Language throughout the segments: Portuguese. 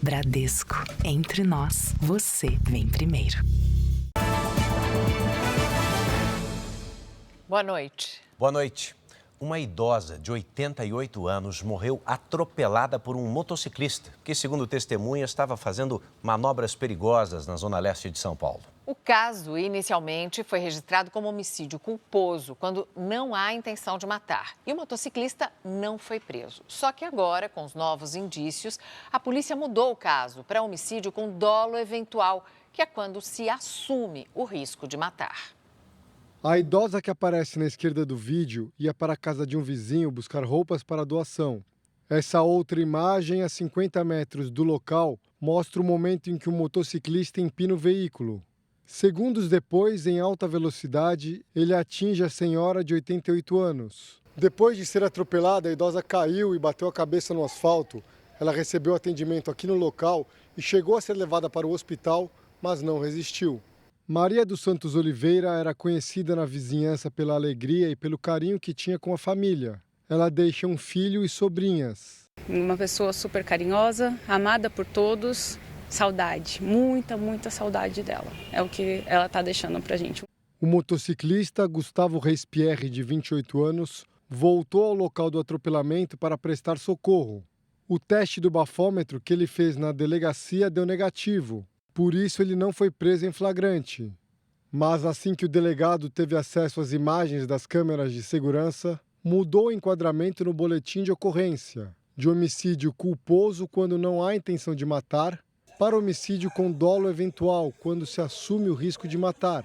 Bradesco. Entre nós, você vem primeiro. Boa noite. Boa noite. Uma idosa de 88 anos morreu atropelada por um motociclista que, segundo testemunhas, estava fazendo manobras perigosas na zona leste de São Paulo. O caso, inicialmente, foi registrado como homicídio culposo, quando não há intenção de matar. E o motociclista não foi preso. Só que agora, com os novos indícios, a polícia mudou o caso para homicídio com dolo eventual, que é quando se assume o risco de matar. A idosa que aparece na esquerda do vídeo ia para a casa de um vizinho buscar roupas para doação. Essa outra imagem, a 50 metros do local, mostra o momento em que o motociclista empina o veículo. Segundos depois, em alta velocidade, ele atinge a senhora de 88 anos. Depois de ser atropelada, a idosa caiu e bateu a cabeça no asfalto. Ela recebeu atendimento aqui no local e chegou a ser levada para o hospital, mas não resistiu. Maria dos Santos Oliveira era conhecida na vizinhança pela alegria e pelo carinho que tinha com a família. Ela deixa um filho e sobrinhas. Uma pessoa super carinhosa, amada por todos, saudade, muita saudade dela. É o que ela está deixando pra gente. O motociclista Gustavo Reis Pierre, de 28 anos, voltou ao local do atropelamento para prestar socorro. O teste do bafômetro que ele fez na delegacia deu negativo. Por isso, ele não foi preso em flagrante. Mas assim que o delegado teve acesso às imagens das câmeras de segurança, mudou o enquadramento no boletim de ocorrência, de homicídio culposo quando não há intenção de matar, para homicídio com dolo eventual, quando se assume o risco de matar.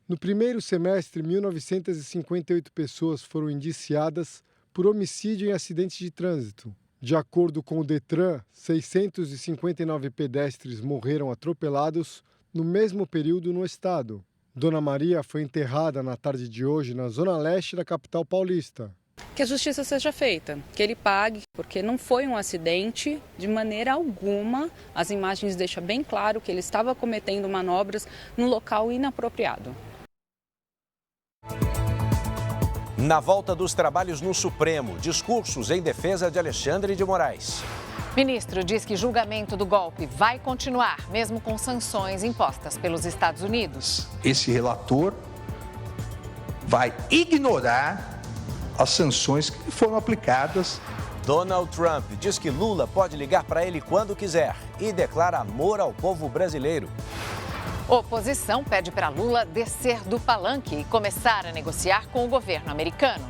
No primeiro semestre, 1.958 pessoas foram indiciadas por homicídio em acidentes de trânsito. De acordo com o Detran, 659 pedestres morreram atropelados no mesmo período no estado. Dona Maria foi enterrada na tarde de hoje na zona leste da capital paulista. Que a justiça seja feita, que ele pague, porque não foi um acidente de maneira alguma. As imagens deixam bem claro que ele estava cometendo manobras num local inapropriado. Na volta dos trabalhos no Supremo, discursos em defesa de Alexandre de Moraes. Ministro diz que julgamento do golpe vai continuar, mesmo com sanções impostas pelos Estados Unidos. Esse relator vai ignorar as sanções que foram aplicadas. Donald Trump diz que Lula pode ligar para ele quando quiser e declara amor ao povo brasileiro. Oposição pede para Lula descer do palanque e começar a negociar com o governo americano.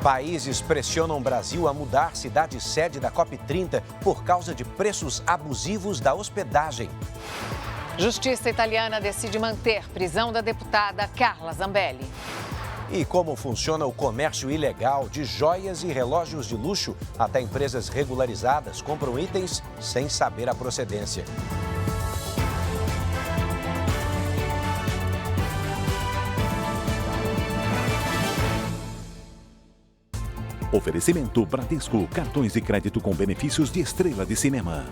Países pressionam o Brasil a mudar cidade-sede da COP30 por causa de preços abusivos da hospedagem. Justiça italiana decide manter prisão da deputada Carla Zambelli. E como funciona o comércio ilegal de joias e relógios de luxo? Até empresas regularizadas compram itens sem saber a procedência. Oferecimento Bradesco, cartões de crédito com benefícios de estrela de cinema.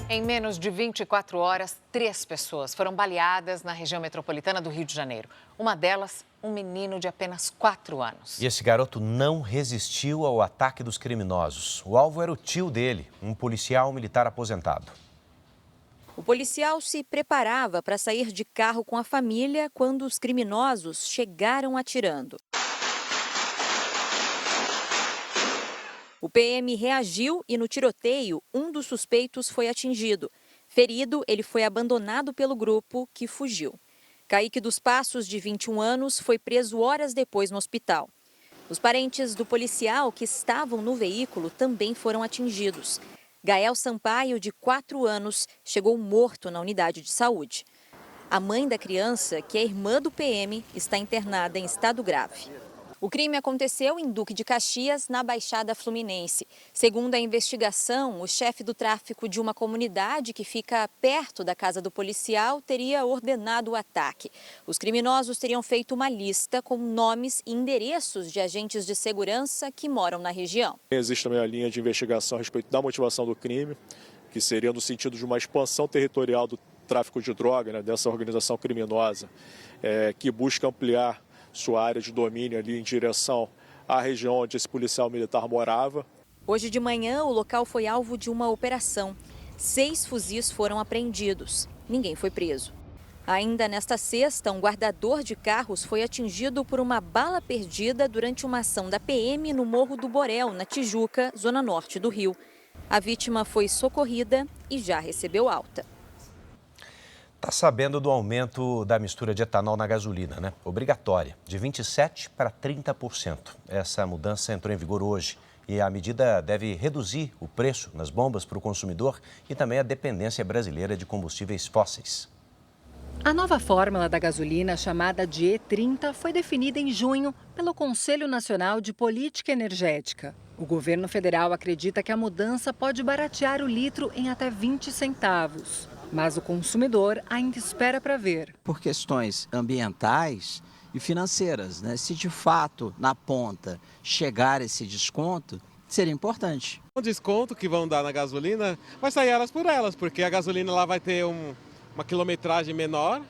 Em menos de 24 horas, 3 pessoas foram baleadas na região metropolitana do Rio de Janeiro. Uma delas, um menino de apenas 4 anos. E esse garoto não resistiu ao ataque dos criminosos. O alvo era o tio dele, um policial militar aposentado. O policial se preparava para sair de carro com a família quando os criminosos chegaram atirando. O PM reagiu e, no tiroteio, um dos suspeitos foi atingido. Ferido, ele foi abandonado pelo grupo, que fugiu. Kaique dos Passos, de 21 anos, foi preso horas depois no hospital. Os parentes do policial que estavam no veículo também foram atingidos. Gael Sampaio, de 4 anos, chegou morto na unidade de saúde. A mãe da criança, que é irmã do PM, está internada em estado grave. O crime aconteceu em Duque de Caxias, na Baixada Fluminense. Segundo a investigação, o chefe do tráfico de uma comunidade que fica perto da casa do policial teria ordenado o ataque. Os criminosos teriam feito uma lista com nomes e endereços de agentes de segurança que moram na região. Existe também a linha de investigação a respeito da motivação do crime, que seria no sentido de uma expansão territorial do tráfico de droga, né, dessa organização criminosa, que busca ampliar sua área de domínio ali em direção à região onde esse policial militar morava. Hoje de manhã, o local foi alvo de uma operação. 6 fuzis foram apreendidos. Ninguém foi preso. Ainda nesta sexta, um guardador de carros foi atingido por uma bala perdida durante uma ação da PM no Morro do Borel, na Tijuca, zona norte do Rio. A vítima foi socorrida e já recebeu alta. Está sabendo do aumento da mistura de etanol na gasolina, né? Obrigatória, de 27% para 30%. Essa mudança entrou em vigor hoje e a medida deve reduzir o preço nas bombas para o consumidor e também a dependência brasileira de combustíveis fósseis. A nova fórmula da gasolina, chamada de E30, foi definida em junho pelo Conselho Nacional de Política Energética. O governo federal acredita que a mudança pode baratear o litro em até 20 centavos. Mas o consumidor ainda espera para ver. Por questões ambientais e financeiras, né? Se de fato, na ponta, chegar esse desconto, seria importante. O desconto que vão dar na gasolina vai sair elas por elas, porque a gasolina lá vai ter uma quilometragem menor,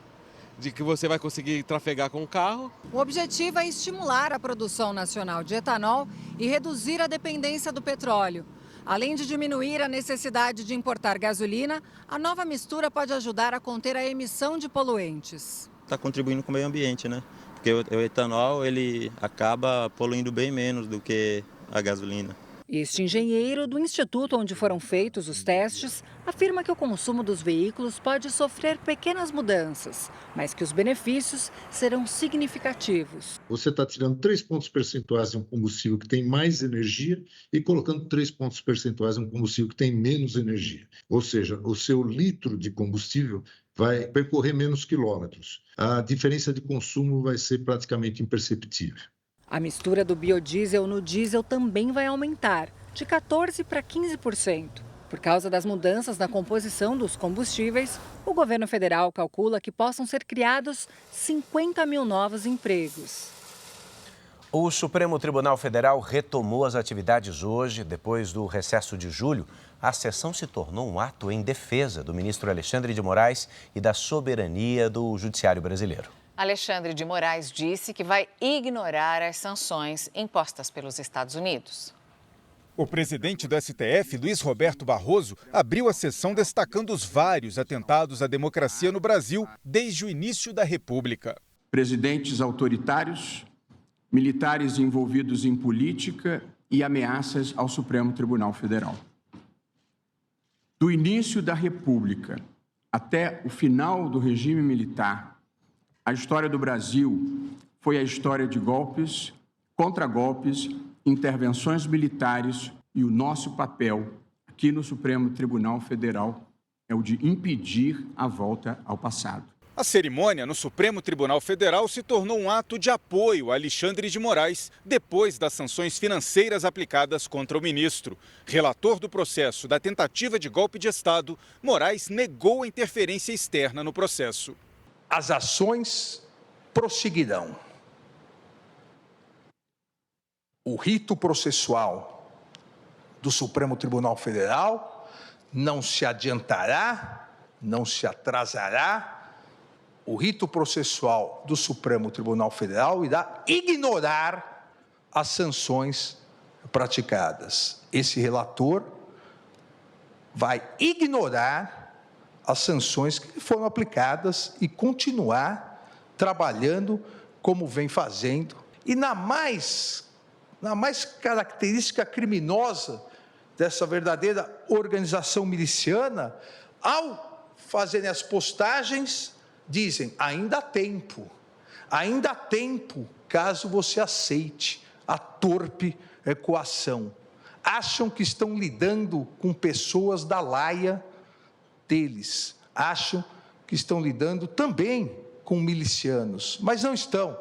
de que você vai conseguir trafegar com o carro. O objetivo é estimular a produção nacional de etanol e reduzir a dependência do petróleo. Além de diminuir a necessidade de importar gasolina, a nova mistura pode ajudar a conter a emissão de poluentes. Está contribuindo com o meio ambiente, né? Porque o etanol ele acaba poluindo bem menos do que a gasolina. Este engenheiro do instituto onde foram feitos os testes afirma que o consumo dos veículos pode sofrer pequenas mudanças, mas que os benefícios serão significativos. Você está tirando 3 pontos percentuais de um combustível que tem mais energia e colocando 3 pontos percentuais de um combustível que tem menos energia. Ou seja, o seu litro de combustível vai percorrer menos quilômetros. A diferença de consumo vai ser praticamente imperceptível. A mistura do biodiesel no diesel também vai aumentar, de 14% para 15%. Por causa das mudanças na composição dos combustíveis, o governo federal calcula que possam ser criados 50 mil novos empregos. O Supremo Tribunal Federal retomou as atividades hoje, depois do recesso de julho. A sessão se tornou um ato em defesa do ministro Alexandre de Moraes e da soberania do judiciário brasileiro. Alexandre de Moraes disse que vai ignorar as sanções impostas pelos Estados Unidos. O presidente do STF, Luiz Roberto Barroso, abriu a sessão destacando os vários atentados à democracia no Brasil desde o início da República. Presidentes autoritários, militares envolvidos em política e ameaças ao Supremo Tribunal Federal. Do início da República até o final do regime militar, a história do Brasil foi a história de golpes, contragolpes, intervenções militares e o nosso papel aqui no Supremo Tribunal Federal é o de impedir a volta ao passado. A cerimônia no Supremo Tribunal Federal se tornou um ato de apoio a Alexandre de Moraes depois das sanções financeiras aplicadas contra o ministro. Relator do processo da tentativa de golpe de Estado, Moraes negou a interferência externa no processo. As ações prosseguirão. O rito processual do Supremo Tribunal Federal não se adiantará, não se atrasará. O rito processual do Supremo Tribunal Federal irá ignorar as sanções praticadas. Esse relator vai ignorar as sanções que foram aplicadas e continuar trabalhando como vem fazendo. E na mais característica criminosa dessa verdadeira organização miliciana, ao fazerem as postagens, dizem, ainda há tempo caso você aceite a torpe coação. Acham que estão lidando com pessoas da laia deles, acham que estão lidando também com milicianos, mas não estão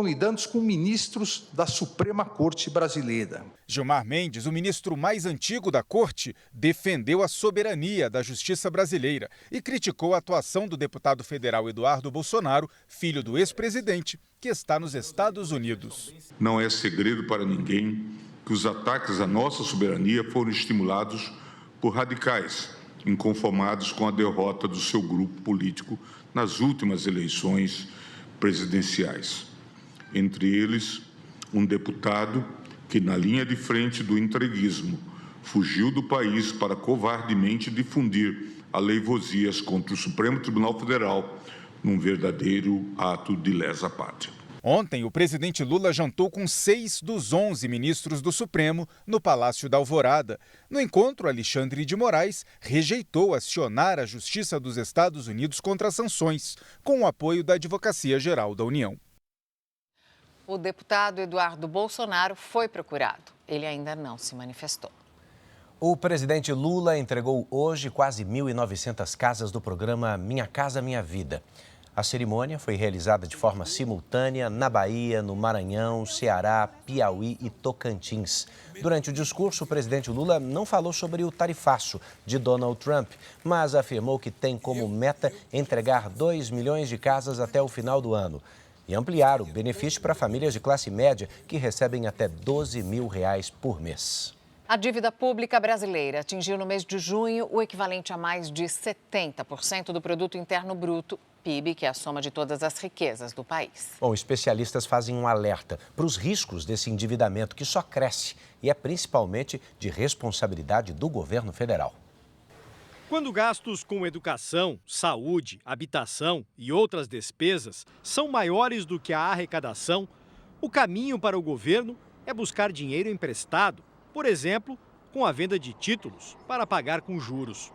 lidando com ministros da Suprema Corte Brasileira. Gilmar Mendes, o ministro mais antigo da Corte, defendeu a soberania da justiça brasileira e criticou a atuação do deputado federal Eduardo Bolsonaro, filho do ex-presidente, que está nos Estados Unidos. Não é segredo para ninguém que os ataques à nossa soberania foram estimulados por radicais, inconformados com a derrota do seu grupo político nas últimas eleições presidenciais. Entre eles, um deputado que, na linha de frente do entreguismo, fugiu do país para covardemente difundir aleivosias contra o Supremo Tribunal Federal num verdadeiro ato de lesa pátria. Ontem, o presidente Lula jantou com 6 dos 11 ministros do Supremo no Palácio da Alvorada. No encontro, Alexandre de Moraes rejeitou acionar a Justiça dos Estados Unidos contra as sanções, com o apoio da Advocacia Geral da União. O deputado Eduardo Bolsonaro foi procurado. Ele ainda não se manifestou. O presidente Lula entregou hoje quase 1.900 casas do programa Minha Casa Minha Vida. A cerimônia foi realizada de forma simultânea na Bahia, no Maranhão, Ceará, Piauí e Tocantins. Durante o discurso, o presidente Lula não falou sobre o tarifaço de Donald Trump, mas afirmou que tem como meta entregar 2 milhões de casas até o final do ano e ampliar o benefício para famílias de classe média que recebem até R$12 mil por mês. A dívida pública brasileira atingiu no mês de junho o equivalente a mais de 70% do Produto Interno Bruto, PIB, que é a soma de todas as riquezas do país. Bom, especialistas fazem um alerta para os riscos desse endividamento que só cresce e é principalmente de responsabilidade do governo federal. Quando gastos com educação, saúde, habitação e outras despesas são maiores do que a arrecadação, o caminho para o governo é buscar dinheiro emprestado, por exemplo, com a venda de títulos para pagar com juros.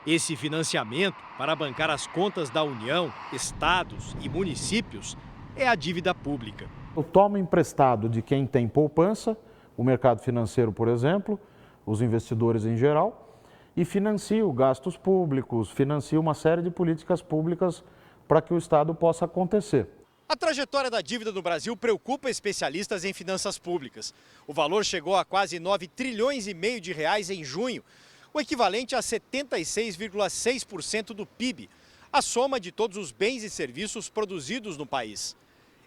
Esse financiamento para bancar as contas da União, estados e municípios é a dívida pública. Eu tomo emprestado de quem tem poupança, o mercado financeiro, por exemplo, os investidores em geral, e financio gastos públicos, financio uma série de políticas públicas para que o Estado possa acontecer. A trajetória da dívida no Brasil preocupa especialistas em finanças públicas. O valor chegou a quase 9 trilhões e meio de reais em junho, o equivalente a 76,6% do PIB, a soma de todos os bens e serviços produzidos no país.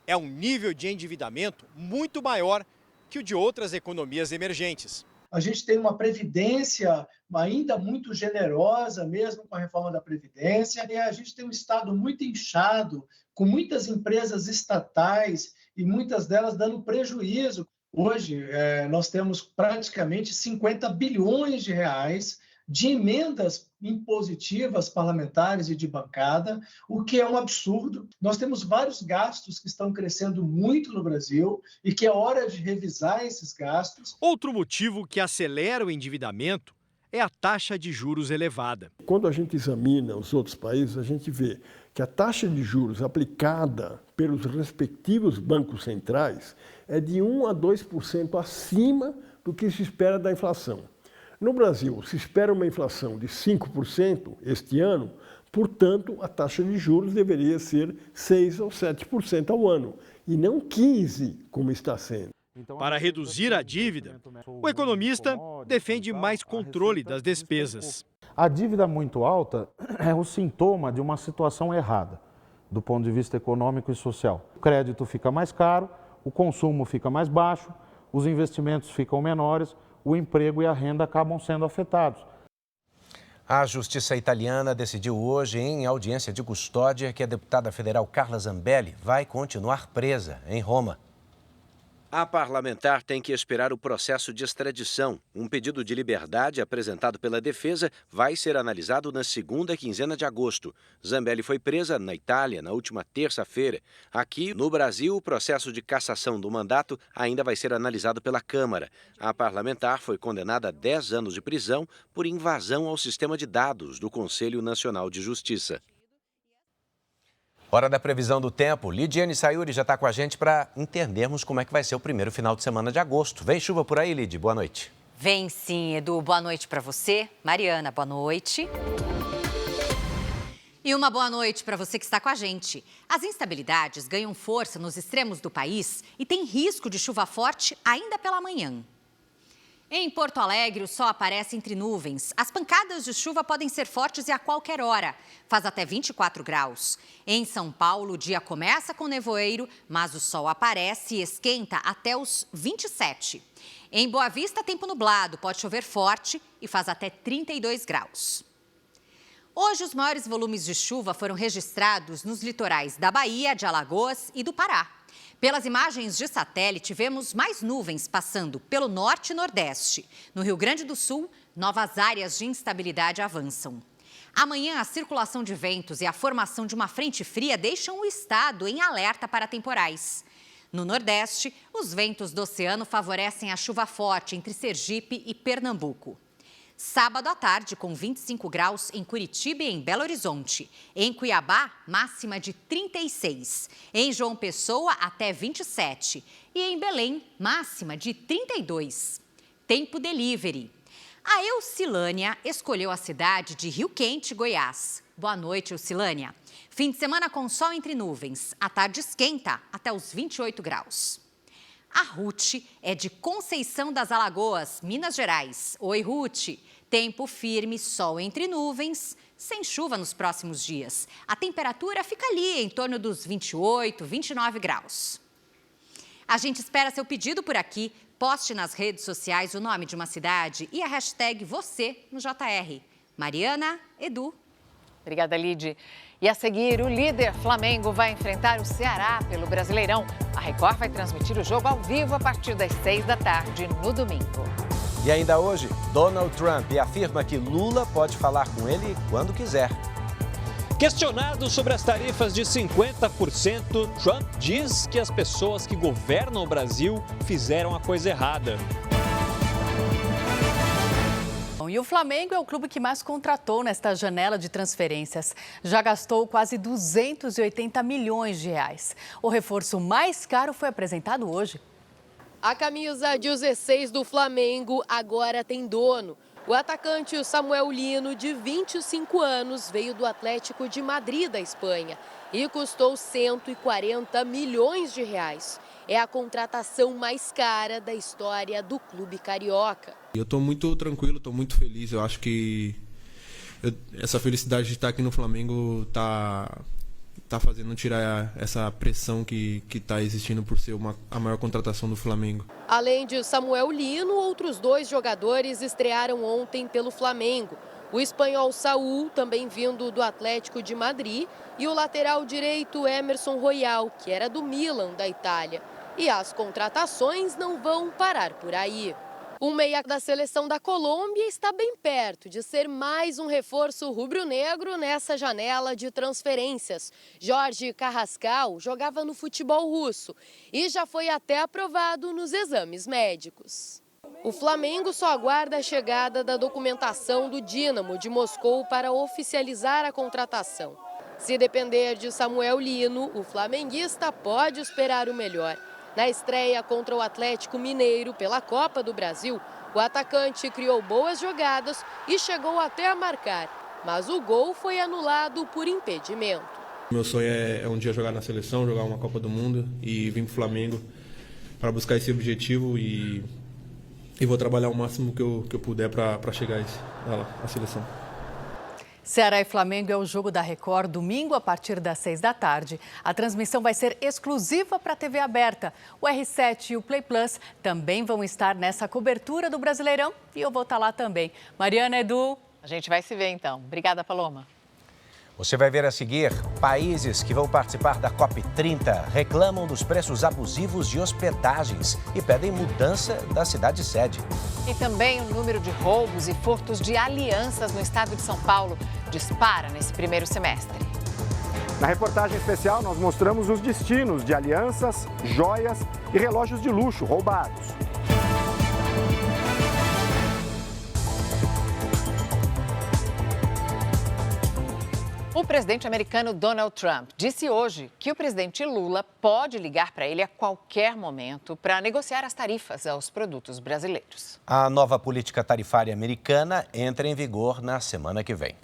É um nível de endividamento muito maior que o de outras economias emergentes. A gente tem uma previdência ainda muito generosa, mesmo com a reforma da Previdência, e a gente tem um Estado muito inchado, com muitas empresas estatais e muitas delas dando prejuízo. Hoje, nós temos praticamente 50 bilhões de reais de emendas impositivas parlamentares e de bancada, o que é um absurdo. Nós temos vários gastos que estão crescendo muito no Brasil e que é hora de revisar esses gastos. Outro motivo que acelera o endividamento é a taxa de juros elevada. Quando a gente examina os outros países, a gente vê que a taxa de juros aplicada pelos respectivos bancos centrais é de 1 a 2% acima do que se espera da inflação. No Brasil, se espera uma inflação de 5% este ano, portanto, a taxa de juros deveria ser 6 ou 7% ao ano, e não 15%, como está sendo. Para reduzir a dívida, o economista defende mais controle das despesas. A dívida muito alta é o sintoma de uma situação errada, do ponto de vista econômico e social. O crédito fica mais caro, o consumo fica mais baixo, os investimentos ficam menores, o emprego e a renda acabam sendo afetados. A Justiça italiana decidiu hoje, em audiência de custódia, que a deputada federal Carla Zambelli vai continuar presa em Roma. A parlamentar tem que esperar o processo de extradição. Um pedido de liberdade apresentado pela defesa vai ser analisado na segunda quinzena de agosto. Zambelli foi presa na Itália na última terça-feira. Aqui, no Brasil, o processo de cassação do mandato ainda vai ser analisado pela Câmara. A parlamentar foi condenada a 10 anos de prisão por invasão ao sistema de dados do Conselho Nacional de Justiça. Hora da previsão do tempo. Lidiane Sayuri já está com a gente para entendermos como é que vai ser o primeiro final de semana de agosto. Vem chuva por aí, Lid. Boa noite. Vem sim, Edu. Boa noite para você. Mariana, boa noite. E uma boa noite para você que está com a gente. As instabilidades ganham força nos extremos do país e tem risco de chuva forte ainda pela manhã. Em Porto Alegre, o sol aparece entre nuvens. As pancadas de chuva podem ser fortes e a qualquer hora. Faz até 24 graus. Em São Paulo, o dia começa com nevoeiro, mas o sol aparece e esquenta até os 27. Em Boa Vista, tempo nublado, pode chover forte e faz até 32 graus. Hoje, os maiores volumes de chuva foram registrados nos litorais da Bahia, de Alagoas e do Pará. Pelas imagens de satélite, vemos mais nuvens passando pelo norte e nordeste. No Rio Grande do Sul, novas áreas de instabilidade avançam. Amanhã, a circulação de ventos e a formação de uma frente fria deixam o estado em alerta para temporais. No Nordeste, os ventos do oceano favorecem a chuva forte entre Sergipe e Pernambuco. Sábado à tarde, com 25 graus em Curitiba e em Belo Horizonte. Em Cuiabá, máxima de 36. Em João Pessoa, até 27. E em Belém, máxima de 32. Tempo delivery. A Eucilânia escolheu a cidade de Rio Quente, Goiás. Boa noite, Eucilânia. Fim de semana com sol entre nuvens. À tarde esquenta até os 28 graus. A Ruth é de Conceição das Alagoas, Minas Gerais. Oi, Ruth. Tempo firme, sol entre nuvens, sem chuva nos próximos dias. A temperatura fica ali em torno dos 28, 29 graus. A gente espera seu pedido por aqui. Poste nas redes sociais o nome de uma cidade e a hashtag você no JR. Mariana, Edu. Obrigada, Lid. E a seguir, o líder Flamengo vai enfrentar o Ceará pelo Brasileirão. A Record vai transmitir o jogo ao vivo a partir das 6 da tarde no domingo. E ainda hoje, Donald Trump afirma que Lula pode falar com ele quando quiser. Questionado sobre as tarifas de 50%, Trump diz que as pessoas que governam o Brasil fizeram a coisa errada. E o Flamengo é o clube que mais contratou nesta janela de transferências. Já gastou quase 280 milhões de reais. O reforço mais caro foi apresentado hoje. A camisa 16 do Flamengo agora tem dono. O atacante Samuel Lino, de 25 anos, veio do Atlético de Madrid, da Espanha, e custou 140 milhões de reais. É a contratação mais cara da história do clube carioca. Eu estou muito tranquilo, estou muito feliz. Eu acho que essa felicidade de estar aqui no Flamengo tá fazendo tirar essa pressão que está existindo por ser a maior contratação do Flamengo. Além de Samuel Lino, outros 2 jogadores estrearam ontem pelo Flamengo. O espanhol Saúl, também vindo do Atlético de Madrid, e o lateral direito Emerson Royal, que era do Milan, da Itália. E as contratações não vão parar por aí. O meia da seleção da Colômbia está bem perto de ser mais um reforço rubro-negro nessa janela de transferências. Jorge Carrascal jogava no futebol russo e já foi até aprovado nos exames médicos. O Flamengo só aguarda a chegada da documentação do Dínamo de Moscou para oficializar a contratação. Se depender de Samuel Lino, o flamenguista pode esperar o melhor. Na estreia contra o Atlético Mineiro pela Copa do Brasil, o atacante criou boas jogadas e chegou até a marcar, mas o gol foi anulado por impedimento. Meu sonho é um dia jogar na seleção, jogar uma Copa do Mundo e vir para o Flamengo para buscar esse objetivo e vou trabalhar o máximo que eu puder para chegar à seleção. Ceará e Flamengo é o jogo da Record, domingo a partir das 6 da tarde. A transmissão vai ser exclusiva para a TV aberta. O R7 e o Play Plus também vão estar nessa cobertura do Brasileirão e eu vou estar lá também. Mariana, Edu. A gente vai se ver então. Obrigada, Paloma. Você vai ver a seguir, países que vão participar da COP30 reclamam dos preços abusivos de hospedagens e pedem mudança da cidade-sede. E também o número de roubos e furtos de alianças no estado de São Paulo dispara nesse primeiro semestre. Na reportagem especial, nós mostramos os destinos de alianças, joias e relógios de luxo roubados. O presidente americano Donald Trump disse hoje que o presidente Lula pode ligar para ele a qualquer momento para negociar as tarifas aos produtos brasileiros. A nova política tarifária americana entra em vigor na semana que vem.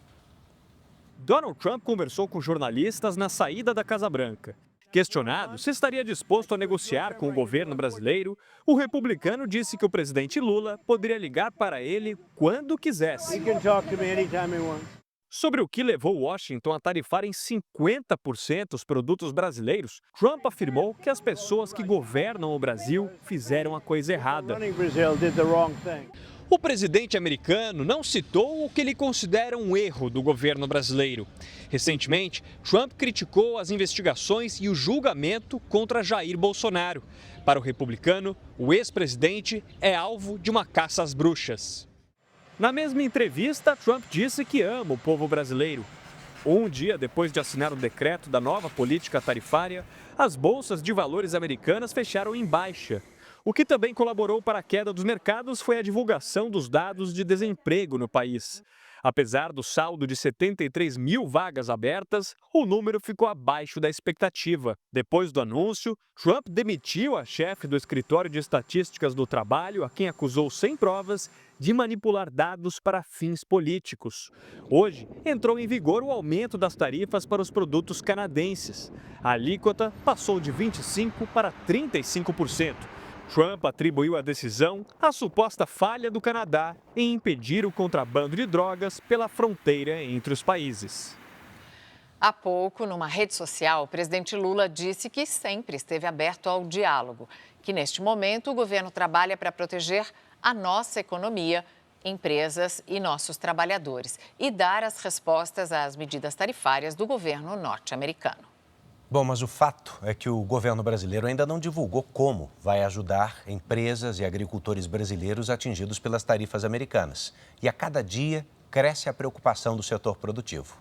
Donald Trump conversou com jornalistas na saída da Casa Branca. Questionado se estaria disposto a negociar com o governo brasileiro, o republicano disse que o presidente Lula poderia ligar para ele quando quisesse. Sobre o que levou Washington a tarifar em 50% os produtos brasileiros, Trump afirmou que as pessoas que governam o Brasil fizeram a coisa errada. O presidente americano não citou o que ele considera um erro do governo brasileiro. Recentemente, Trump criticou as investigações e o julgamento contra Jair Bolsonaro. Para o republicano, o ex-presidente é alvo de uma caça às bruxas. Na mesma entrevista, Trump disse que ama o povo brasileiro. Um dia depois de assinar o decreto da nova política tarifária, as bolsas de valores americanas fecharam em baixa. O que também colaborou para a queda dos mercados foi a divulgação dos dados de desemprego no país. Apesar do saldo de 73 mil vagas abertas, o número ficou abaixo da expectativa. Depois do anúncio, Trump demitiu a chefe do Escritório de Estatísticas do Trabalho, a quem acusou sem provas de manipular dados para fins políticos. Hoje, entrou em vigor o aumento das tarifas para os produtos canadenses. A alíquota passou de 25% para 35%. Trump atribuiu a decisão à suposta falha do Canadá em impedir o contrabando de drogas pela fronteira entre os países. Há pouco, numa rede social, o presidente Lula disse que sempre esteve aberto ao diálogo, que neste momento o governo trabalha para proteger a nossa economia, empresas e nossos trabalhadores e dar as respostas às medidas tarifárias do governo norte-americano. Bom, mas o fato é que o governo brasileiro ainda não divulgou como vai ajudar empresas e agricultores brasileiros atingidos pelas tarifas americanas. E a cada dia cresce a preocupação do setor produtivo.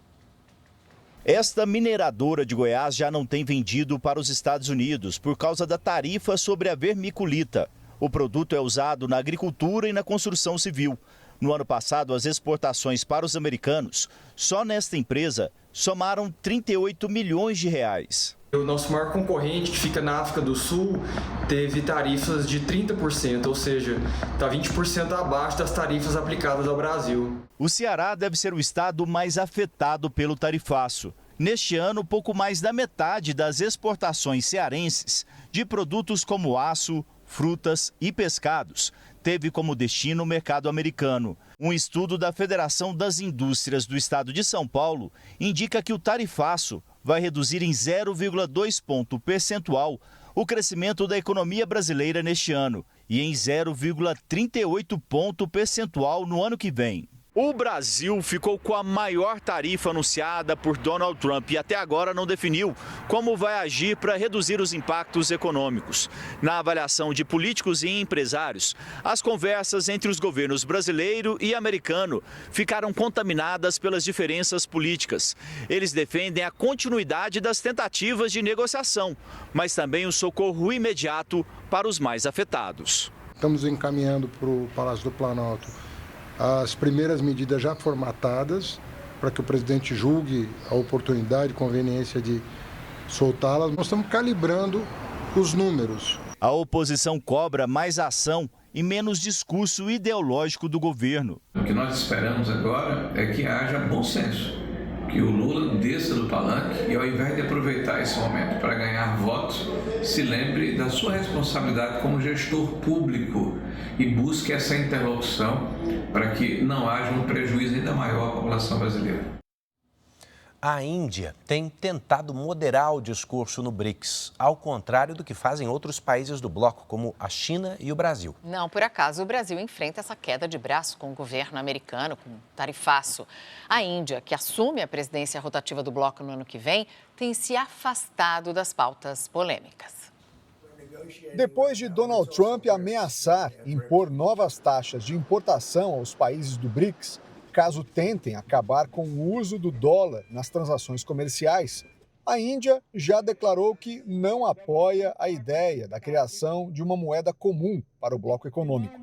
Esta mineradora de Goiás já não tem vendido para os Estados Unidos por causa da tarifa sobre a vermiculita. O produto é usado na agricultura e na construção civil. No ano passado, as exportações para os americanos, só nesta empresa, somaram 38 milhões de reais. O nosso maior concorrente, que fica na África do Sul, teve tarifas de 30%, ou seja, está 20% abaixo das tarifas aplicadas ao Brasil. O Ceará deve ser o estado mais afetado pelo tarifaço. Neste ano, pouco mais da metade das exportações cearenses de produtos como aço, frutas e pescados teve como destino o mercado americano. Um estudo da Federação das Indústrias do Estado de São Paulo indica que o tarifaço vai reduzir em 0,2 ponto percentual o crescimento da economia brasileira neste ano e em 0,38 ponto percentual no ano que vem. O Brasil ficou com a maior tarifa anunciada por Donald Trump e até agora não definiu como vai agir para reduzir os impactos econômicos. Na avaliação de políticos e empresários, as conversas entre os governos brasileiro e americano ficaram contaminadas pelas diferenças políticas. Eles defendem a continuidade das tentativas de negociação, mas também o socorro imediato para os mais afetados. Estamos encaminhando para o Palácio do Planalto as primeiras medidas já formatadas para que o presidente julgue a oportunidade e conveniência de soltá-las. Nós estamos calibrando os números. A oposição cobra mais ação e menos discurso ideológico do governo. O que nós esperamos agora é que haja bom senso, que o Lula desça do palanque e, ao invés de aproveitar esse momento para ganhar votos, se lembre da sua responsabilidade como gestor público e busque essa interlocução para que não haja um prejuízo ainda maior à população brasileira. A Índia tem tentado moderar o discurso no BRICS, ao contrário do que fazem outros países do bloco, como a China e o Brasil. Não por acaso o Brasil enfrenta essa queda de braço com o governo americano, com tarifaço. A Índia, que assume a presidência rotativa do bloco no ano que vem, tem se afastado das pautas polêmicas. Depois de Donald Trump ameaçar impor novas taxas de importação aos países do BRICS, caso tentem acabar com o uso do dólar nas transações comerciais, a Índia já declarou que não apoia a ideia da criação de uma moeda comum para o bloco econômico.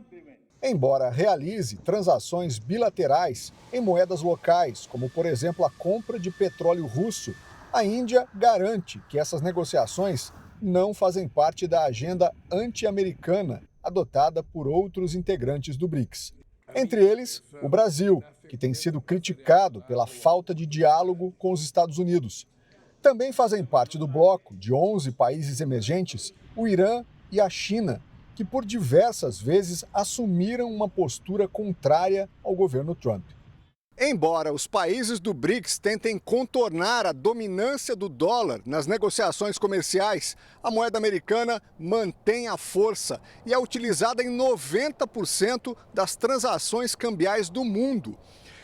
Embora realize transações bilaterais em moedas locais, como, por exemplo, a compra de petróleo russo, a Índia garante que essas negociações não fazem parte da agenda anti-americana adotada por outros integrantes do BRICS. Entre eles, o Brasil, que tem sido criticado pela falta de diálogo com os Estados Unidos. Também fazem parte do bloco de 11 países emergentes o Irã e a China, que por diversas vezes assumiram uma postura contrária ao governo Trump. Embora os países do BRICS tentem contornar a dominância do dólar nas negociações comerciais, a moeda americana mantém a força e é utilizada em 90% das transações cambiais do mundo.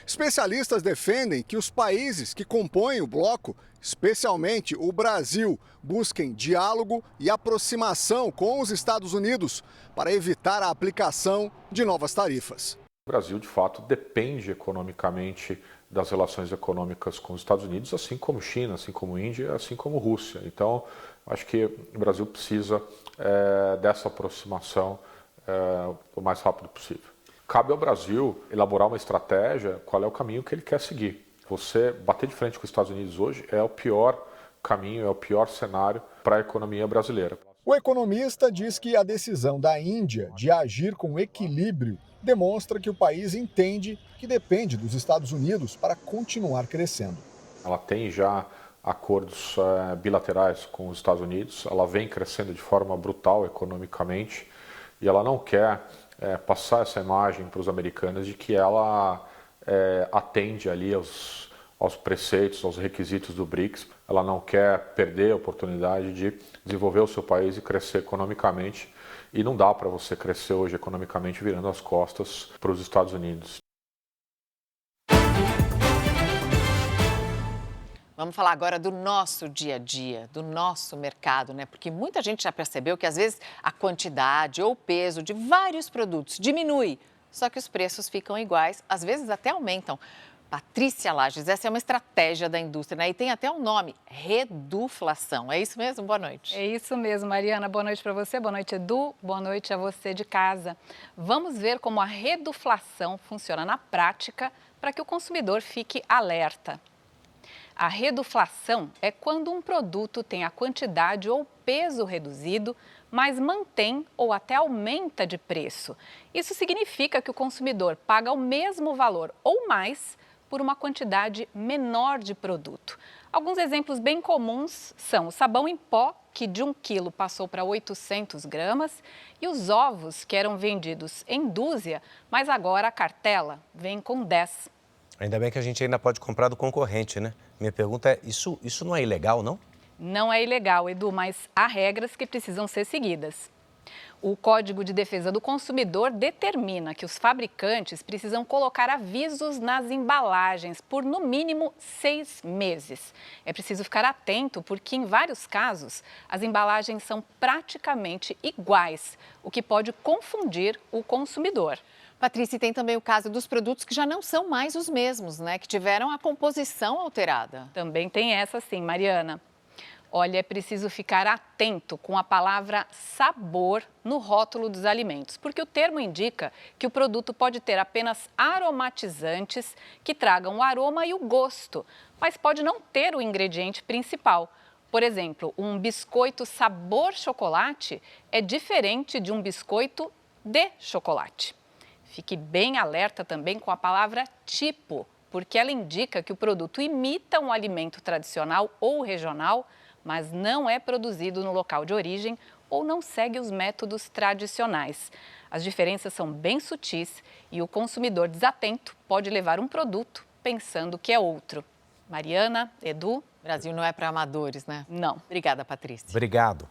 Especialistas defendem que os países que compõem o bloco, especialmente o Brasil, busquem diálogo e aproximação com os Estados Unidos para evitar a aplicação de novas tarifas. O Brasil, de fato, depende economicamente das relações econômicas com os Estados Unidos, assim como China, assim como Índia, assim como Rússia. Então, acho que o Brasil precisa dessa aproximação o mais rápido possível. Cabe ao Brasil elaborar uma estratégia, qual é o caminho que ele quer seguir. Você bater de frente com os Estados Unidos hoje é o pior caminho, é o pior cenário para a economia brasileira. O economista diz que a decisão da Índia de agir com equilíbrio demonstra que o país entende que depende dos Estados Unidos para continuar crescendo. Ela tem já acordos bilaterais com os Estados Unidos, ela vem crescendo de forma brutal economicamente e ela não quer passar essa imagem para os americanos de que ela atende ali aos preceitos, aos requisitos do BRICS. Ela não quer perder a oportunidade de desenvolver o seu país e crescer economicamente. E não dá para você crescer hoje economicamente virando as costas para os Estados Unidos. Vamos falar agora do nosso dia a dia, do nosso mercado, né? Porque muita gente já percebeu que às vezes a quantidade ou o peso de vários produtos diminui, só que os preços ficam iguais, às vezes até aumentam. Patrícia Lages, essa é uma estratégia da indústria, né? E tem até um nome, reduflação. É isso mesmo? Boa noite. É isso mesmo, Mariana. Boa noite para você, boa noite, Edu. Boa noite a você de casa. Vamos ver como a reduflação funciona na prática para que o consumidor fique alerta. A reduflação é quando um produto tem a quantidade ou peso reduzido, mas mantém ou até aumenta de preço. Isso significa que o consumidor paga o mesmo valor ou mais por uma quantidade menor de produto. Alguns exemplos bem comuns são o sabão em pó, que de 1 quilo passou para 800 gramas, e os ovos, que eram vendidos em dúzia, mas agora a cartela vem com 10. Ainda bem que a gente ainda pode comprar do concorrente, né? Minha pergunta é, isso não é ilegal, não? Não é ilegal, Edu, mas há regras que precisam ser seguidas. O Código de Defesa do Consumidor determina que os fabricantes precisam colocar avisos nas embalagens por, no mínimo, 6 meses. É preciso ficar atento porque, em vários casos, as embalagens são praticamente iguais, o que pode confundir o consumidor. Patrícia, tem também o caso dos produtos que já não são mais os mesmos, né? Que tiveram a composição alterada. Também tem essa sim, Mariana. Olha, é preciso ficar atento com a palavra sabor no rótulo dos alimentos, porque o termo indica que o produto pode ter apenas aromatizantes que tragam o aroma e o gosto, mas pode não ter o ingrediente principal. Por exemplo, um biscoito sabor chocolate é diferente de um biscoito de chocolate. Fique bem alerta também com a palavra tipo, porque ela indica que o produto imita um alimento tradicional ou regional, mas não é produzido no local de origem ou não segue os métodos tradicionais. As diferenças são bem sutis e o consumidor desatento pode levar um produto pensando que é outro. Mariana, Edu. Brasil não é para amadores, né? Não. Obrigada, Patrícia. Obrigado.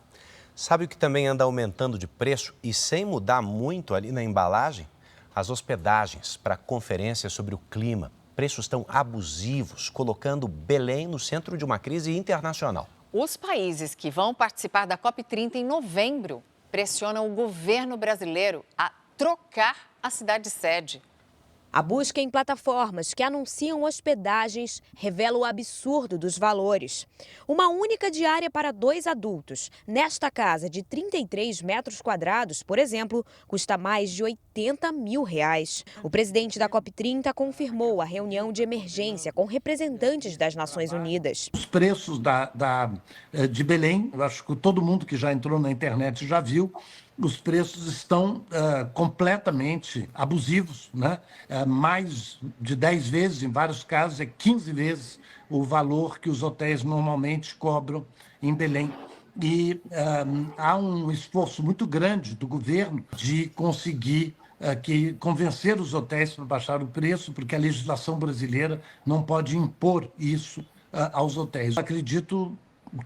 Sabe o que também anda aumentando de preço e sem mudar muito ali na embalagem? As hospedagens para conferências sobre o clima. Preços tão abusivos, colocando Belém no centro de uma crise internacional. Os países que vão participar da COP30 em novembro pressionam o governo brasileiro a trocar a cidade-sede. A busca em plataformas que anunciam hospedagens revela o absurdo dos valores. Uma única diária para 2 adultos, nesta casa de 33 metros quadrados, por exemplo, custa mais de R$80 mil. O presidente da COP30 confirmou a reunião de emergência com representantes das Nações Unidas. Os preços de Belém, eu acho que todo mundo que já entrou na internet já viu, os preços estão completamente abusivos, né? Mais de 10 vezes, em vários casos, 15 vezes o valor que os hotéis normalmente cobram em Belém. E há um esforço muito grande do governo de conseguir que convencer os hotéis para baixar o preço, porque a legislação brasileira não pode impor isso aos hotéis. Acredito,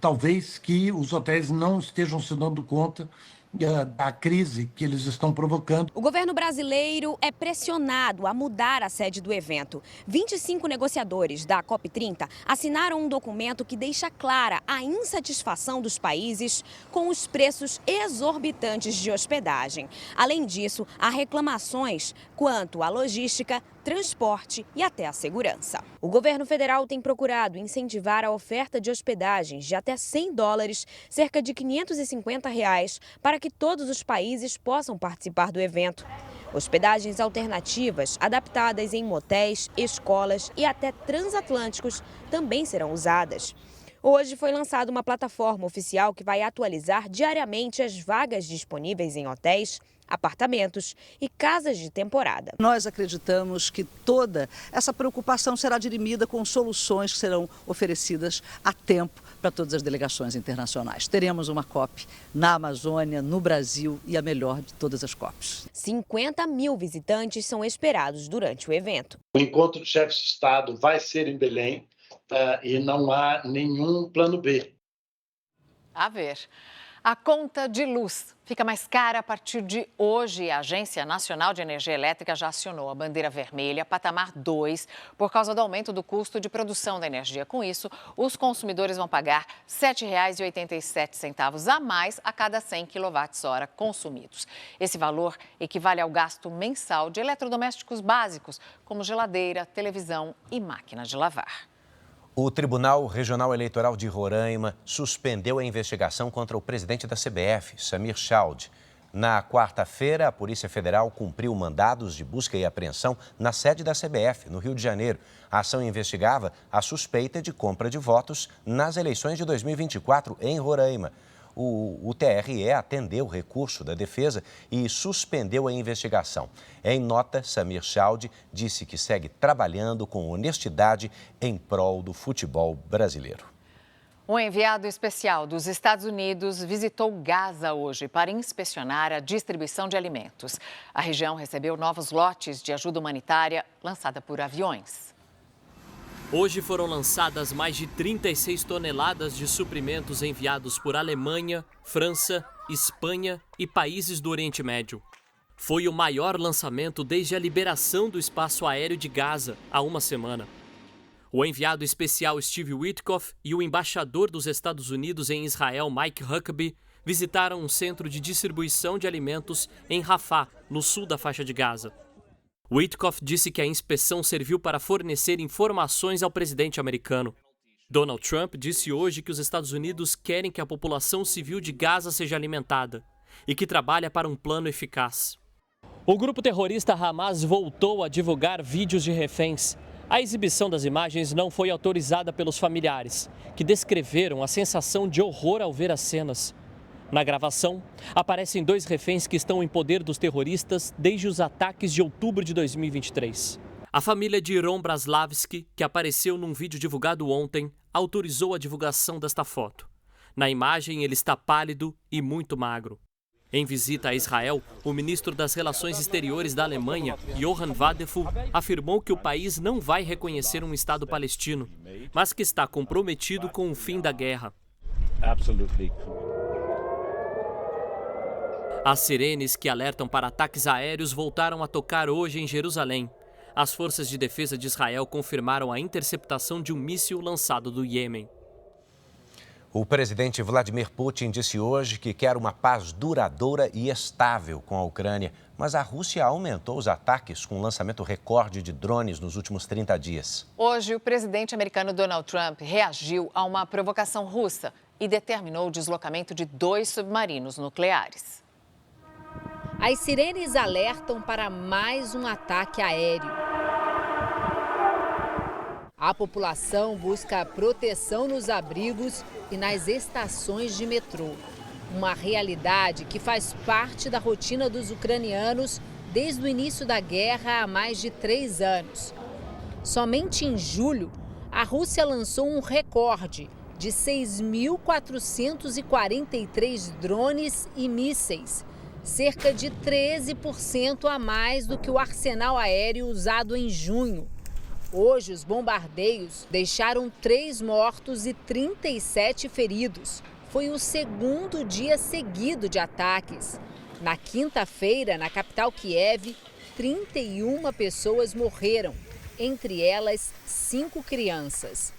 talvez, que os hotéis não estejam se dando conta da crise que eles estão provocando. O governo brasileiro é pressionado a mudar a sede do evento. 25 negociadores da COP30 assinaram um documento que deixa clara a insatisfação dos países com os preços exorbitantes de hospedagem. Além disso, há reclamações quanto à logística, transporte e até a segurança. O governo federal tem procurado incentivar a oferta de hospedagens de até $100, cerca de R$550, para que todos os países possam participar do evento. Hospedagens alternativas, adaptadas em motéis, escolas e até transatlânticos, também serão usadas. Hoje foi lançada uma plataforma oficial que vai atualizar diariamente as vagas disponíveis em hotéis, apartamentos e casas de temporada. Nós acreditamos que toda essa preocupação será dirimida com soluções que serão oferecidas a tempo para todas as delegações internacionais. Teremos uma COP na Amazônia, no Brasil e a melhor de todas as COPs. 50 mil visitantes são esperados durante o evento. O encontro de chefes de Estado vai ser em Belém e não há nenhum plano B. A ver. A conta de luz fica mais cara a partir de hoje. A Agência Nacional de Energia Elétrica já acionou a bandeira vermelha, patamar 2, por causa do aumento do custo de produção da energia. Com isso, os consumidores vão pagar R$ 7,87 a mais a cada 100 kWh consumidos. Esse valor equivale ao gasto mensal de eletrodomésticos básicos, como geladeira, televisão e máquina de lavar. O Tribunal Regional Eleitoral de Roraima suspendeu a investigação contra o presidente da CBF, Samir Chald. Na quarta-feira, a Polícia Federal cumpriu mandados de busca e apreensão na sede da CBF, no Rio de Janeiro. A ação investigava a suspeita de compra de votos nas eleições de 2024 em Roraima. O TRE atendeu o recurso da defesa e suspendeu a investigação. Em nota, Samir Chald disse que segue trabalhando com honestidade em prol do futebol brasileiro. Um enviado especial dos Estados Unidos visitou Gaza hoje para inspecionar a distribuição de alimentos. A região recebeu novos lotes de ajuda humanitária lançada por aviões. Hoje foram lançadas mais de 36 toneladas de suprimentos enviados por Alemanha, França, Espanha e países do Oriente Médio. Foi o maior lançamento desde a liberação do espaço aéreo de Gaza há uma semana. O enviado especial Steve Witkoff e o embaixador dos Estados Unidos em Israel, Mike Huckabee, visitaram um centro de distribuição de alimentos em Rafah, no sul da faixa de Gaza. Witkoff disse que a inspeção serviu para fornecer informações ao presidente americano. Donald Trump disse hoje que os Estados Unidos querem que a população civil de Gaza seja alimentada e que trabalha para um plano eficaz. O grupo terrorista Hamas voltou a divulgar vídeos de reféns. A exibição das imagens não foi autorizada pelos familiares, que descreveram a sensação de horror ao ver as cenas. Na gravação, aparecem 2 reféns que estão em poder dos terroristas desde os ataques de outubro de 2023. A família de Iron Braslavski, que apareceu num vídeo divulgado ontem, autorizou a divulgação desta foto. Na imagem, ele está pálido e muito magro. Em visita a Israel, o ministro das Relações Exteriores da Alemanha, Johann Wadephul, afirmou que o país não vai reconhecer um Estado palestino, mas que está comprometido com o fim da guerra. As sirenes que alertam para ataques aéreos voltaram a tocar hoje em Jerusalém. As forças de defesa de Israel confirmaram a interceptação de um míssil lançado do Iêmen. O presidente Vladimir Putin disse hoje que quer uma paz duradoura e estável com a Ucrânia, mas a Rússia aumentou os ataques com um lançamento recorde de drones nos últimos 30 dias. Hoje, o presidente americano Donald Trump reagiu a uma provocação russa e determinou o deslocamento de 2 submarinos nucleares. As sirenes alertam para mais um ataque aéreo. A população busca proteção nos abrigos e nas estações de metrô. Uma realidade que faz parte da rotina dos ucranianos desde o início da guerra há mais de 3 anos. Somente em julho, a Rússia lançou um recorde de 6.443 drones e mísseis, cerca de 13% a mais do que o arsenal aéreo usado em junho. Hoje, os bombardeios deixaram 3 mortos e 37 feridos. Foi o segundo dia seguido de ataques. Na quinta-feira, na capital Kiev, 31 pessoas morreram, entre elas 5 crianças.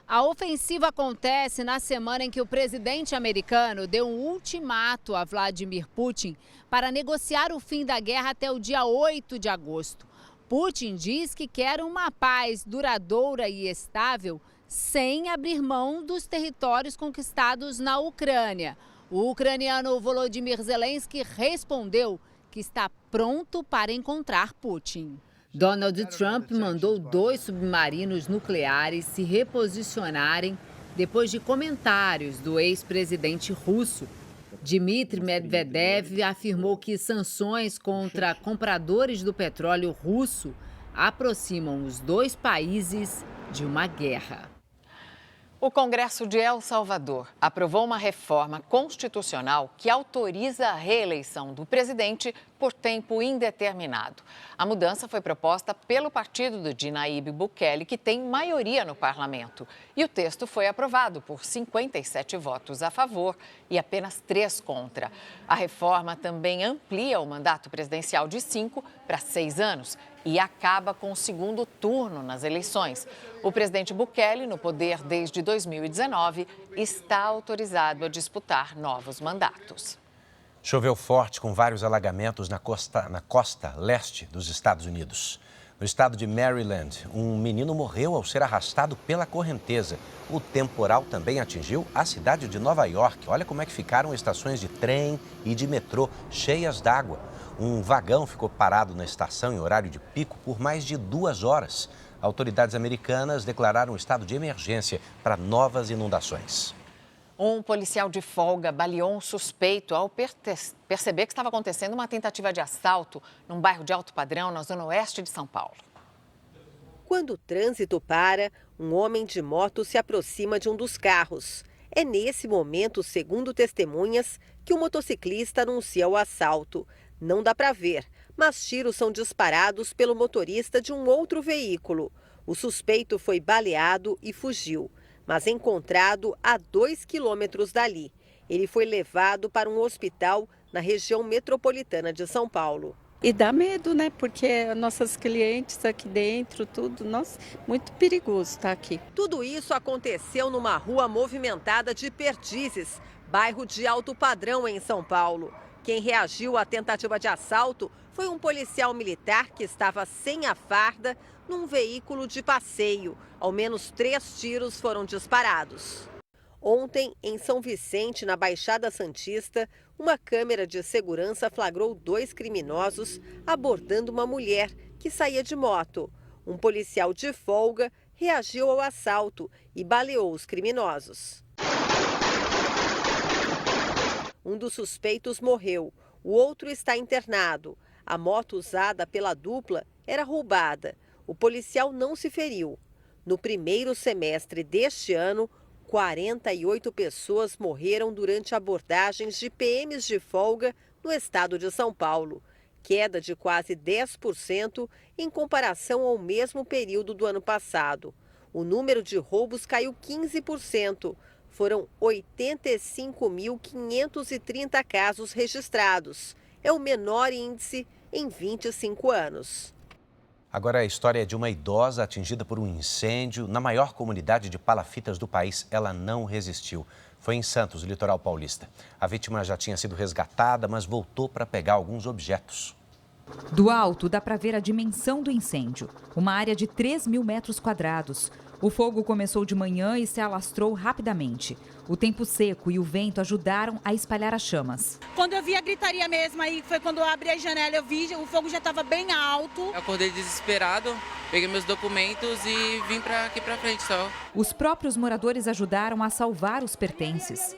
A ofensiva acontece na semana em que o presidente americano deu um ultimato a Vladimir Putin para negociar o fim da guerra até o dia 8 de agosto. Putin diz que quer uma paz duradoura e estável sem abrir mão dos territórios conquistados na Ucrânia. O ucraniano Volodymyr Zelensky respondeu que está pronto para encontrar Putin. Donald Trump mandou 2 submarinos nucleares se reposicionarem depois de comentários do ex-presidente russo. Dmitry Medvedev afirmou que sanções contra compradores do petróleo russo aproximam os 2 países de uma guerra. O Congresso de El Salvador aprovou uma reforma constitucional que autoriza a reeleição do presidente por tempo indeterminado. A mudança foi proposta pelo partido de Nayib Bukele, que tem maioria no parlamento. E o texto foi aprovado por 57 votos a favor e apenas 3 contra. A reforma também amplia o mandato presidencial de 5 para 6 anos e acaba com o segundo turno nas eleições. O presidente Bukele, no poder desde 2019, está autorizado a disputar novos mandatos. Choveu forte com vários alagamentos na costa leste dos Estados Unidos. No estado de Maryland, um menino morreu ao ser arrastado pela correnteza. O temporal também atingiu a cidade de Nova York. Olha como é que ficaram estações de trem e de metrô cheias d'água. Um vagão ficou parado na estação em horário de pico por mais de 2 horas. Autoridades americanas declararam estado de emergência para novas inundações. Um policial de folga baleou um suspeito ao perceber que estava acontecendo uma tentativa de assalto num bairro de alto padrão na zona oeste de São Paulo. Quando o trânsito para, um homem de moto se aproxima de um dos carros. É nesse momento, segundo testemunhas, que o motociclista anuncia o assalto. Não dá para ver, mas tiros são disparados pelo motorista de um outro veículo. O suspeito foi baleado e fugiu, mas encontrado a 2 quilômetros dali. Ele foi levado para um hospital na região metropolitana de São Paulo. E dá medo, né? Porque nossas clientes aqui dentro, tudo, nossa, muito perigoso estar aqui. Tudo isso aconteceu numa rua movimentada de Perdizes, bairro de alto padrão em São Paulo. Quem reagiu à tentativa de assalto foi um policial militar que estava sem a farda num veículo de passeio. Ao menos 3 tiros foram disparados. Ontem, em São Vicente, na Baixada Santista, uma câmera de segurança flagrou 2 criminosos abordando uma mulher que saía de moto. Um policial de folga reagiu ao assalto e baleou os criminosos. Um dos suspeitos morreu, o outro está internado. A moto usada pela dupla era roubada. O policial não se feriu. No primeiro semestre deste ano, 48 pessoas morreram durante abordagens de PMs de folga no estado de São Paulo, queda de quase 10% em comparação ao mesmo período do ano passado. O número de roubos caiu 15%. Foram 85.530 casos registrados. É o menor índice em 25 anos. Agora a história é de uma idosa atingida por um incêndio na maior comunidade de palafitas do país. Ela não resistiu. Foi em Santos, litoral paulista. A vítima já tinha sido resgatada, mas voltou para pegar alguns objetos. Do alto dá para ver a dimensão do incêndio. Uma área de 3.000 metros quadrados. O fogo começou de manhã e se alastrou rapidamente. O tempo seco e o vento ajudaram a espalhar as chamas. Quando eu vi a gritaria mesmo, aí foi quando eu abri a janela, eu vi o fogo já estava bem alto. Eu acordei desesperado, peguei meus documentos e vim aqui para frente só. Os próprios moradores ajudaram a salvar os pertences.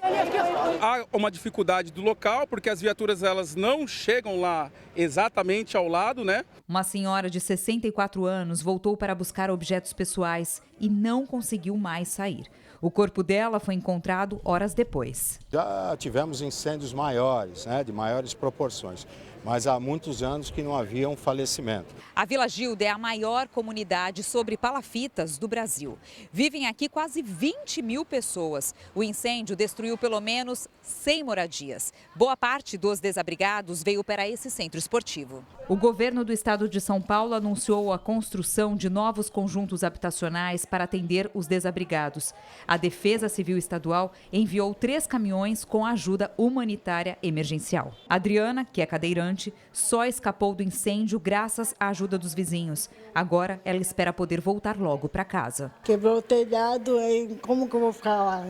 Há uma dificuldade do local, porque as viaturas elas não chegam lá exatamente ao lado, né? Uma senhora de 64 anos voltou para buscar objetos pessoais e não conseguiu mais sair. O corpo dela foi encontrado horas depois. Já tivemos incêndios maiores, de maiores proporções, mas há muitos anos que não havia um falecimento. A Vila Gilda é a maior comunidade sobre palafitas do Brasil. Vivem aqui quase 20 mil pessoas. O incêndio destruiu pelo menos 100 moradias. Boa parte dos desabrigados veio para esse centro esportivo. O governo do estado de São Paulo anunciou a construção de novos conjuntos habitacionais para atender os desabrigados. A Defesa Civil Estadual enviou 3 caminhões com ajuda humanitária emergencial. Adriana, que é cadeirante, só escapou do incêndio graças à ajuda dos vizinhos. Agora ela espera poder voltar logo para casa. Quebrou o telhado, aí como que eu vou ficar lá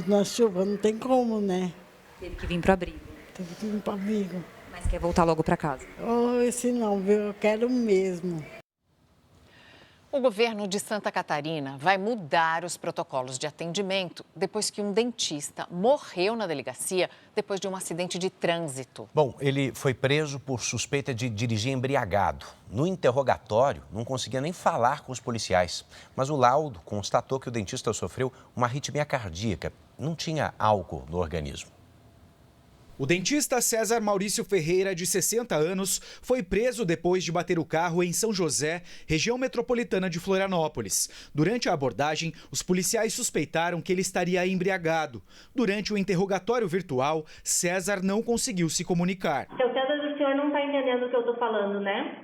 na chuva? Não tem como, né? Teve que vir para o abrigo. Teve que vir para o abrigo. Mas quer voltar logo para casa? Oh, esse não, viu? Eu quero mesmo. O governo de Santa Catarina vai mudar os protocolos de atendimento depois que um dentista morreu na delegacia depois de um acidente de trânsito. Bom, ele foi preso por suspeita de dirigir embriagado. No interrogatório, não conseguia nem falar com os policiais. Mas o laudo constatou que o dentista sofreu uma arritmia cardíaca. Não tinha álcool no organismo. O dentista César Maurício Ferreira, de 60 anos, foi preso depois de bater o carro em São José, região metropolitana de Florianópolis. Durante a abordagem, os policiais suspeitaram que ele estaria embriagado. Durante o interrogatório virtual, César não conseguiu se comunicar. Seu César, o senhor não está entendendo o que eu estou falando, né?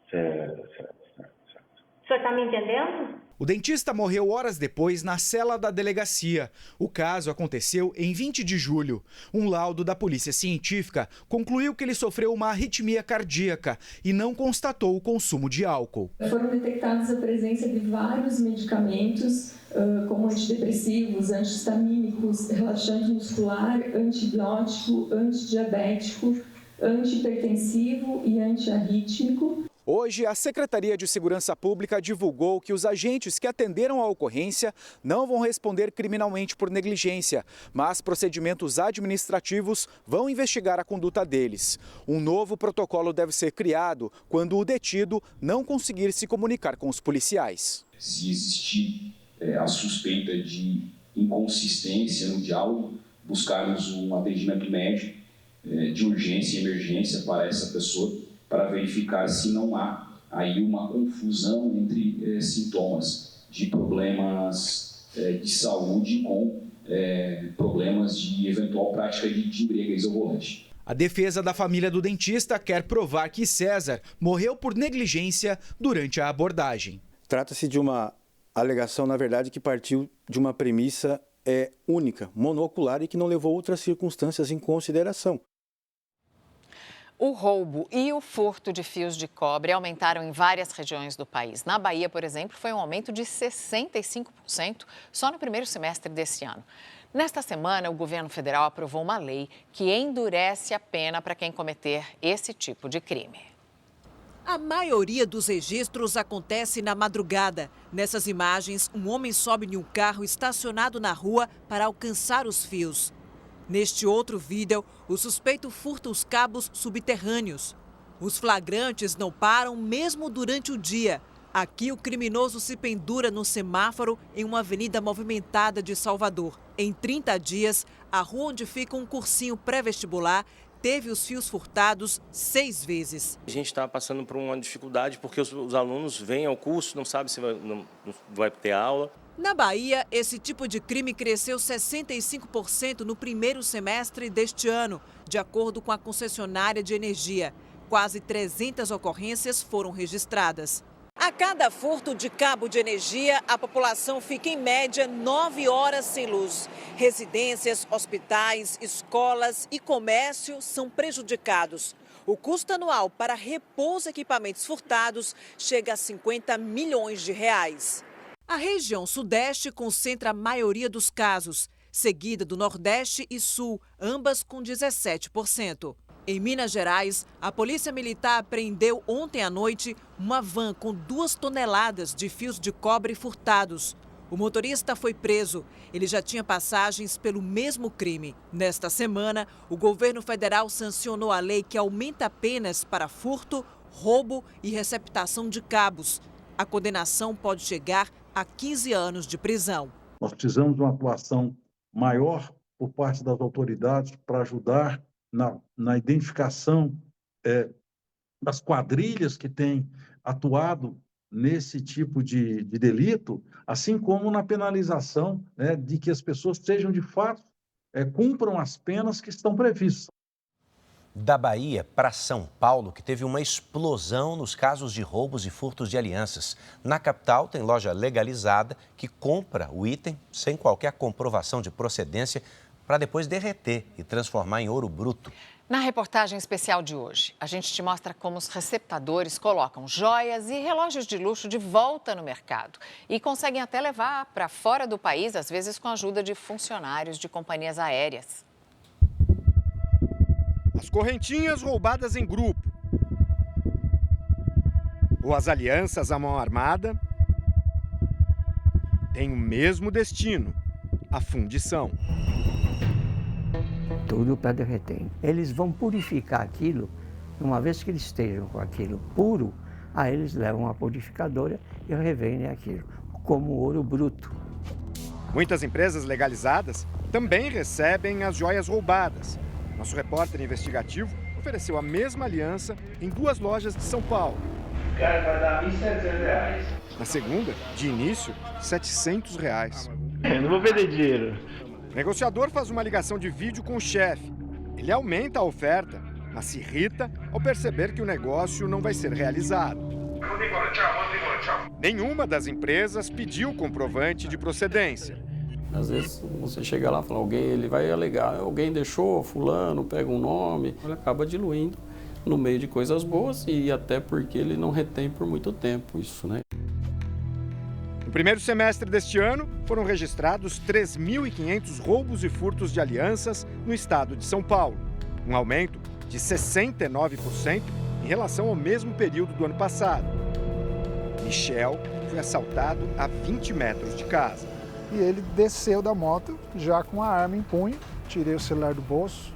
Certo. O senhor está me entendendo? O dentista morreu horas depois na cela da delegacia. O caso aconteceu em 20 de julho. Um laudo da polícia científica concluiu que ele sofreu uma arritmia cardíaca e não constatou o consumo de álcool. Foram detectados a presença de vários medicamentos, como antidepressivos, antihistamínicos, relaxante muscular, antibiótico, antidiabético, antihipertensivo e antiarrítmico. Hoje, a Secretaria de Segurança Pública divulgou que os agentes que atenderam a ocorrência não vão responder criminalmente por negligência, mas procedimentos administrativos vão investigar a conduta deles. Um novo protocolo deve ser criado quando o detido não conseguir se comunicar com os policiais. Se existir a suspeita de inconsistência no diálogo, buscarmos um atendimento médico de urgência e emergência para essa pessoa, para verificar se não há aí uma confusão entre sintomas de problemas de saúde com problemas de eventual prática de embriaguez ao volante. A defesa da família do dentista quer provar que César morreu por negligência durante a abordagem. Trata-se de uma alegação, na verdade, que partiu de uma premissa única, monocular e que não levou outras circunstâncias em consideração. O roubo e o furto de fios de cobre aumentaram em várias regiões do país. Na Bahia, por exemplo, foi um aumento de 65% só no primeiro semestre desse ano. Nesta semana, o governo federal aprovou uma lei que endurece a pena para quem cometer esse tipo de crime. A maioria dos registros acontece na madrugada. Nessas imagens, um homem sobe em um carro estacionado na rua para alcançar os fios. Neste outro vídeo, o suspeito furta os cabos subterrâneos. Os flagrantes não param mesmo durante o dia. Aqui, o criminoso se pendura no semáforo em uma avenida movimentada de Salvador. Em 30 dias, a rua onde fica um cursinho pré-vestibular teve os fios furtados 6 vezes. A gente está passando por uma dificuldade porque os alunos vêm ao curso, não sabem se vai ter aula. Na Bahia, esse tipo de crime cresceu 65% no primeiro semestre deste ano, de acordo com a concessionária de energia. Quase 300 ocorrências foram registradas. A cada furto de cabo de energia, a população fica em média 9 horas sem luz. Residências, hospitais, escolas e comércio são prejudicados. O custo anual para repor os equipamentos furtados chega a 50 milhões de reais. A região Sudeste concentra a maioria dos casos, seguida do Nordeste e Sul, ambas com 17%. Em Minas Gerais, a Polícia Militar apreendeu ontem à noite uma van com 2 toneladas de fios de cobre furtados. O motorista foi preso. Ele já tinha passagens pelo mesmo crime. Nesta semana, o governo federal sancionou a lei que aumenta penas para furto, roubo e receptação de cabos. A condenação pode chegar a 15 anos de prisão. Nós precisamos de uma atuação maior por parte das autoridades para ajudar na identificação das quadrilhas que têm atuado nesse tipo de delito, assim como na penalização, né, de que as pessoas sejam, de fato, cumpram as penas que estão previstas. Da Bahia para São Paulo, que teve uma explosão nos casos de roubos e furtos de alianças. Na capital, tem loja legalizada que compra o item sem qualquer comprovação de procedência para depois derreter e transformar em ouro bruto. Na reportagem especial de hoje, a gente te mostra como os receptadores colocam joias e relógios de luxo de volta no mercado e conseguem até levar para fora do país, às vezes com a ajuda de funcionários de companhias aéreas. As correntinhas roubadas em grupo, ou as alianças à mão armada, têm o mesmo destino, a fundição. Tudo para derreter. Eles vão purificar aquilo, uma vez que eles estejam com aquilo puro, aí eles levam a purificadora e revendem aquilo como ouro bruto. Muitas empresas legalizadas também recebem as joias roubadas. Nosso repórter investigativo ofereceu a mesma aliança em 2 lojas de São Paulo. Cara, vai dar R$1.700. Na segunda, de início, R$700. Eu não vou perder dinheiro. O negociador faz uma ligação de vídeo com o chefe. Ele aumenta a oferta, mas se irrita ao perceber que o negócio não vai ser realizado. Nenhuma das empresas pediu comprovante de procedência. Às vezes você chega lá e fala, ele vai alegar, alguém deixou, fulano, pega um nome, ele acaba diluindo no meio de coisas boas e até porque ele não retém por muito tempo isso, né? No primeiro semestre deste ano, foram registrados 3.500 roubos e furtos de alianças no estado de São Paulo, um aumento de 69% em relação ao mesmo período do ano passado. Michel foi assaltado a 20 metros de casa. E ele desceu da moto já com a arma em punho, tirei o celular do bolso,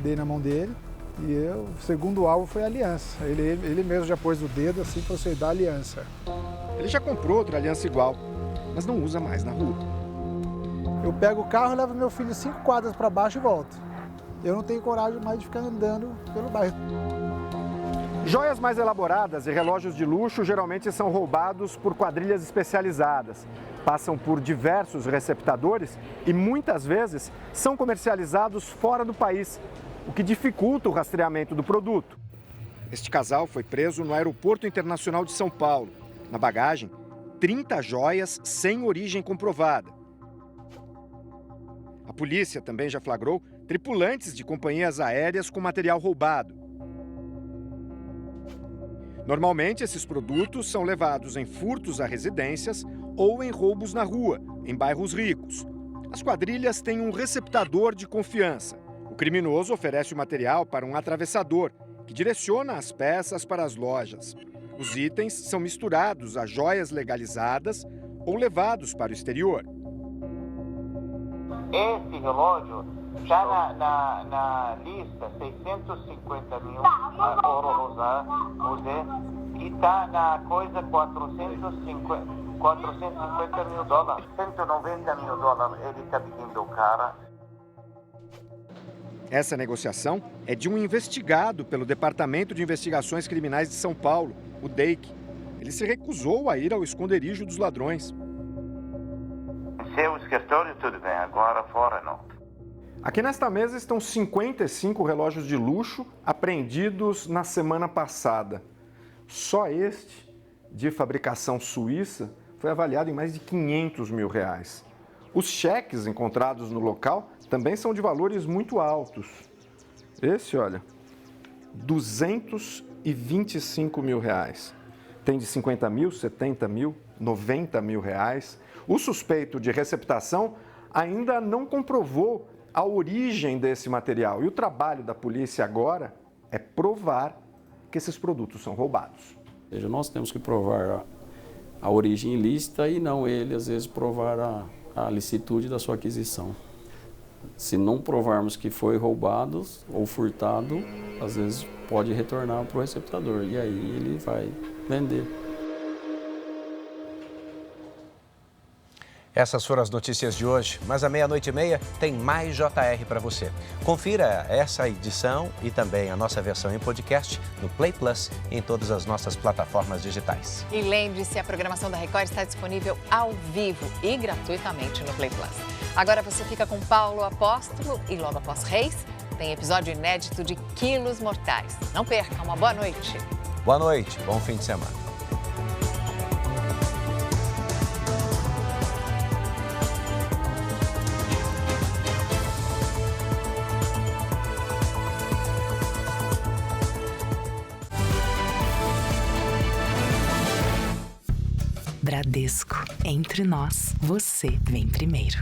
dei na mão dele e o segundo alvo foi a aliança. Ele mesmo já pôs o dedo assim para você dar a aliança. Ele já comprou outra aliança igual, mas não usa mais na rua. Eu pego o carro, levo meu filho 5 quadras para baixo e volto. Eu não tenho coragem mais de ficar andando pelo bairro. Joias mais elaboradas e relógios de luxo geralmente são roubados por quadrilhas especializadas. Passam por diversos receptadores e muitas vezes são comercializados fora do país, o que dificulta o rastreamento do produto. Este casal foi preso no Aeroporto Internacional de São Paulo. Na bagagem, 30 joias sem origem comprovada. A polícia também já flagrou tripulantes de companhias aéreas com material roubado. Normalmente, esses produtos são levados em furtos a residências ou em roubos na rua, em bairros ricos. As quadrilhas têm um receptador de confiança. O criminoso oferece o material para um atravessador, que direciona as peças para as lojas. Os itens são misturados a joias legalizadas ou levados para o exterior. Esse relógio, já na lista, 650 mil ouro rosé, e está na coisa 450 mil dólares. 190 mil dólares ele está pedindo o cara. Essa negociação é de um investigado pelo Departamento de Investigações Criminais de São Paulo, o DEIC. Ele se recusou a ir ao esconderijo dos ladrões. Seu escritório, tudo bem, agora fora não. Aqui nesta mesa estão 55 relógios de luxo apreendidos na semana passada. Só este, de fabricação suíça, foi avaliado em mais de R$500 mil. Os cheques encontrados no local também são de valores muito altos. Esse, olha, R$225 mil. Tem de 50 mil, 70 mil, 90 mil reais. O suspeito de receptação ainda não comprovou a origem desse material. E o trabalho da polícia agora é provar que esses produtos são roubados. Ou seja, nós temos que provar a origem ilícita e não ele, às vezes, provar a licitude da sua aquisição. Se não provarmos que foi roubado ou furtado, às vezes pode retornar para o receptador e aí ele vai vender. Essas foram as notícias de hoje, mas à 00:30 tem mais JR para você. Confira essa edição e também a nossa versão em podcast no Play Plus e em todas as nossas plataformas digitais. E lembre-se, a programação da Record está disponível ao vivo e gratuitamente no Play Plus. Agora você fica com Paulo Apóstolo e logo após Reis, tem episódio inédito de Quilos Mortais. Não perca, uma boa noite. Boa noite, bom fim de semana. Bradesco, entre nós, você vem primeiro.